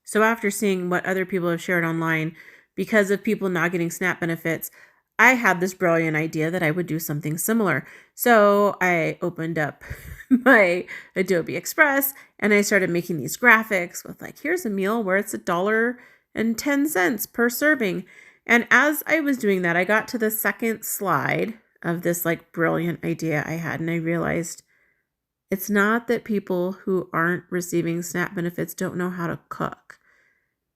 So after seeing what other people have shared online, because of people not getting SNAP benefits, I had this brilliant idea that I would do something similar. So I opened up my Adobe Express and I started making these graphics with like, here's a meal where it's $1.10 per serving. And as I was doing that, I got to the second slide of this like brilliant idea I had, and I realized it's not that people who aren't receiving SNAP benefits don't know how to cook.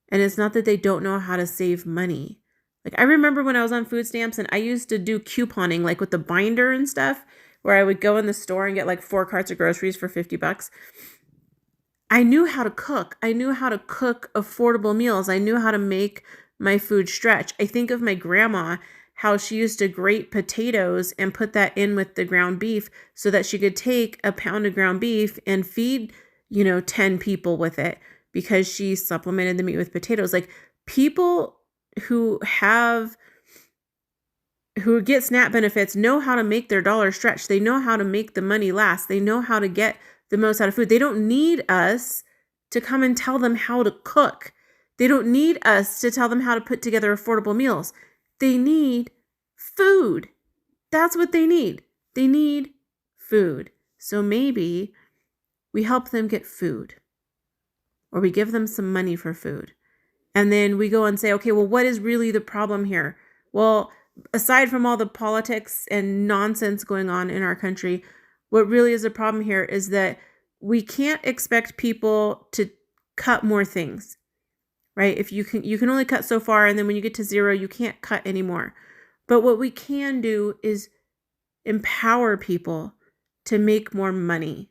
And it's not that they don't know how to save money. Like I remember when I was on food stamps and I used to do couponing like with the binder and stuff, where I would go in the store and get like 4 carts of groceries for $50. I knew how to cook. I knew how to cook affordable meals. I knew how to make my food stretch. I think of my grandma, how she used to grate potatoes and put that in with the ground beef so that she could take a pound of ground beef and feed, 10 people with it because she supplemented the meat with potatoes. Like people who get SNAP benefits know how to make their dollar stretch. They know how to make the money last. They know how to get the most out of food. They don't need us to come and tell them how to cook. They don't need us to tell them how to put together affordable meals. They need food. That's what they need. They need food. So maybe we help them get food, or we give them some money for food. And then we go and say, okay, well, what is really the problem here? Well, aside from all the politics and nonsense going on in our country, what really is a problem here is that we can't expect people to cut more things, right? If you can only cut so far, and then when you get to zero, you can't cut anymore. But what we can do is empower people to make more money.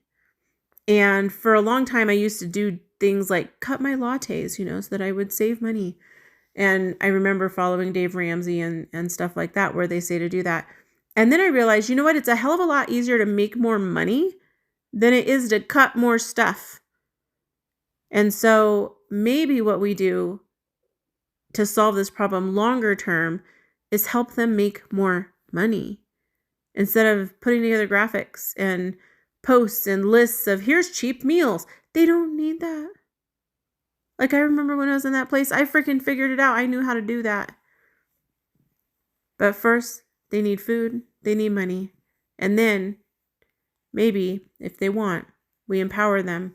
And for a long time, I used to do things like cut my lattes, so that I would save money. And I remember following Dave Ramsey and stuff like that, where they say to do that. And then I realized, you know what? It's a hell of a lot easier to make more money than it is to cut more stuff. And so maybe what we do to solve this problem longer term is help them make more money instead of putting together graphics and posts and lists of here's cheap meals. They don't need that. Like I remember when I was in that place, I freaking figured it out. I knew how to do that. But first, they need food, they need money. And then maybe if they want, we empower them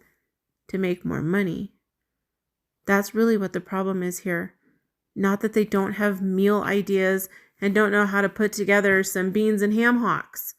to make more money. That's really what the problem is here. Not that they don't have meal ideas and don't know how to put together some beans and ham hocks.